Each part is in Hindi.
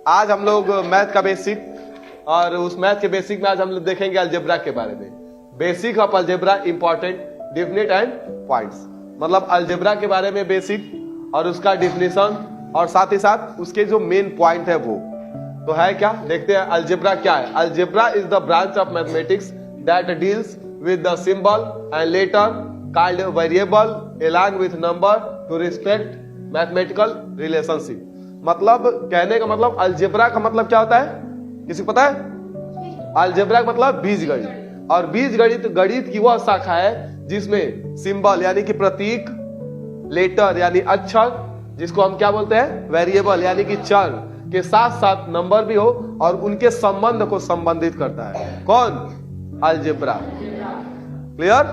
आज हम लोग मैथ का बेसिक और उस मैथ के बेसिक में आज हम लोग देखेंगे अलजेब्रा के बारे में। Basic of algebra, important, definite and points. मतलब अलजेब्रा के बारे में बेसिक और उसका डिफिनेशन और साथ ही साथ उसके जो मेन पॉइंट है वो तो है क्या, देखते हैं अलजेब्रा क्या है। Algebra is the branch of mathematics that deals with the symbol and later called variable along with number to respect mathematical relationship। मतलब कहने का मतलब अलजेब्रा का मतलब क्या होता है, किसी को पता है? अलजेब्रा का मतलब बीजगणित, और बीजगणित गणित की वह शाखा है जिसमें सिंबल यानी कि प्रतीक, लेटर यानी अक्षर, जिसको हम क्या बोलते हैं वेरिएबल यानी कि चर के साथ साथ नंबर भी हो और उनके संबंध को संबंधित करता है। कौन? अलजेब्रा। क्लियर?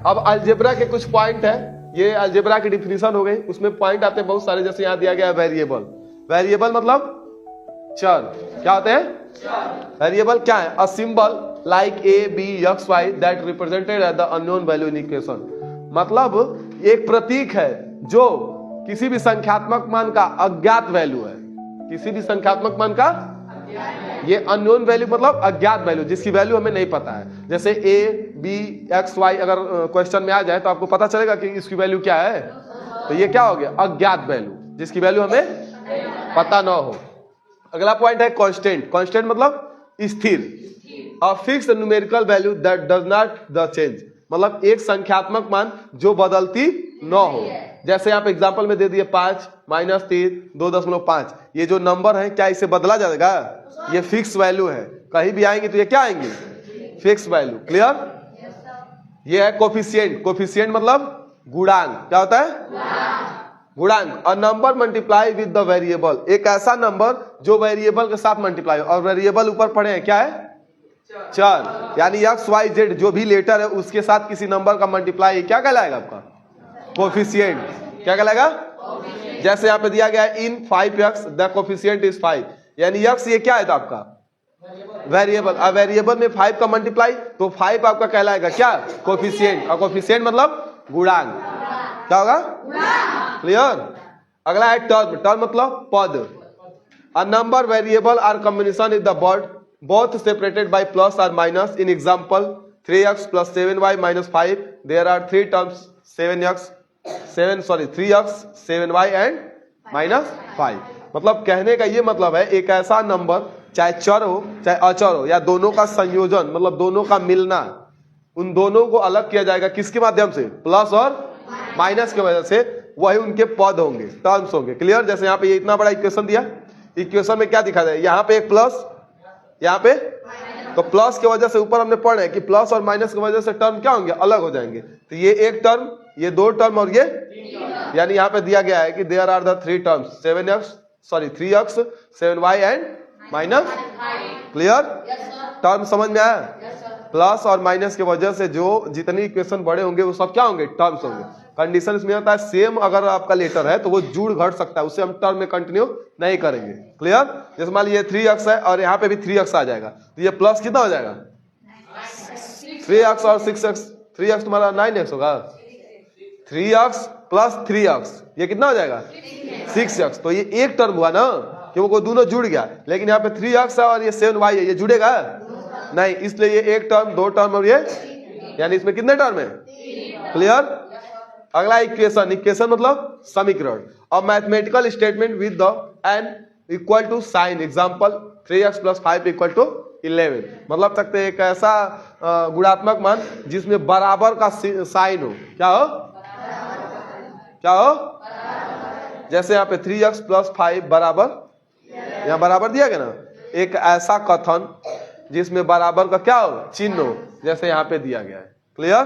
अब अलजेब्रा के कुछ पॉइंट है, ये अलजेब्रा की डिफिनीशन हो गई, उसमें पॉइंट आते हैं बहुत सारे। जैसे यहां दिया गया है वेरिएबल। वेरिएबल मतलब चर। क्या होते हैं वेरिएबल? क्या है? A symbol like A B X Y that represented at the unknown value in equation. मतलब एक प्रतीक है जो किसी भी संख्यात्मक मान का अज्ञात वैल्यू है। किसी भी संख्यात्मक मान का ये अननोन वैल्यू मतलब अज्ञात वैल्यू, जिसकी वैल्यू हमें नहीं पता है। जैसे ए बी एक्स वाई अगर क्वेश्चन में आ जाए तो आपको पता चलेगा कि इसकी वैल्यू क्या है, तो ये क्या हो गया? अज्ञात वैल्यू, जिसकी वैल्यू हमें पता ना हो। अगला पॉइंट है कांस्टेंट। कांस्टेंट मतलब स्थिर। A fixed numerical value that does not the change. मतलब एक संख्यात्मक मान जो बदलती न हो। जैसे यहाँ पे एग्जांपल में दे दिए 5 - 3 2.5। ये जो नंबर है क्या इसे बदला जाएगा? ये फिक्स वैल्यू है, कहीं भी आएंगे तो ये क्या आएंगे? Fix value. क्लियर? ये है कोफिशिएंट। कोफिशिएंट मतलब गुणांक। क्या होता है? गुणांक। A number multiply with the variable. एक ऐसा नंबर जो वेरिएबल के साथ मल्टीप्लाई हो, और वेरिएबल ऊपर पढ़े हैं क्या है? चर। यानी एक्स वाई जेड जो भी लेटर है उसके साथ किसी नंबर का मल्टीप्लाई क्या कहलाएगा? आपका कोफिशिएंट। क्या कहलाएगा? जैसे यहाँ पे दिया गया है इन 5x द कोफिशिएंट इज 5, यानी x ये क्या है तो आपका वेरिएबल। अब वेरिएबल में 5 का मल्टीप्लाई तो 5 आपका कहलाएगा क्या? कोफिशिएंट। और कोफिशिएंट मतलब गुणांक। क्या होगा? क्लियर? अगला है टर्म। टर्म मतलब पद। A number variable or combination is the word both separated by plus or minus. In example 3x plus 7y minus 5 there are three terms 3x 7y and minus 5। मतलब कहने का ये मतलब है एक ऐसा नंबर चाहे चर हो चाहे अचर हो या दोनों का संयोजन मतलब दोनों का मिलना, उन दोनों को अलग किया जाएगा किसके माध्यम से? प्लस और माइनस की वजह से। वही उनके पद होंगे, टर्म्स होंगे। क्लियर? जैसे यहाँ पे ये इतना बड़ा इक्वेशन दिया, इक्वेशन में क्या दिखा जाए? यहाँ पे एक प्लस, यहाँ पे तो प्लस की वजह से ऊपर हमने पढ़ा है कि प्लस और माइनस की वजह से टर्म क्या होंगे? अलग हो जाएंगे। तो ये एक टर्म, ये दो टर्म और ये, यानी यहाँ पे दिया गया है कि there are the three terms 3x 7y and minus. Clear? Term समझ में आया? प्लस और माइनस की वजह से जो जितनी इक्वेशन बड़े होंगे वो सब क्या होंगे? टर्म्स होंगे। कंडीशन इसमें होता है सेम अगर आपका लेटर है तो वो जुड़ घट सकता है, उससे हम टर्म में कंटिन्यू नहीं करेंगे। क्लियर? जैसे मान लीजिए 3x है और यहाँ पे भी 3x आ जाएगा तो ये प्लस कितना हो जाएगा? 3x और 6x। 3x तुम्हारा 9x होगा। 3x प्लस 3x ये कितना हो जाएगा? 6x। तो ये एक टर्म हुआ ना, क्योंकि दोनों जुड़ गया। लेकिन यहाँ पे 3x है और ये 7y है, ये जुड़ेगा नहीं, इसलिए ये एक टर्म, दो टर्म और ये, यानी इसमें कितने टर्म है? क्लियर? अगला इक्वेशन। इक्वेशन मतलब समीकरण। और mathematical statement with the an equal to sign. Example 3x + 5 = 11। मतलब सकते हैं एक ऐसा गुणात्मक मान जिसमें बराबर का साइन हो। क्या हो? क्या हो? जैसे यहाँ पे 3x + 5 बराबर, यहाँ बराबर दिया गया ना, एक ऐसा कथन जिसमें बराबर का क्या हो? चिन्ह हो, जैसे यहाँ पे दिया गया है। क्लियर?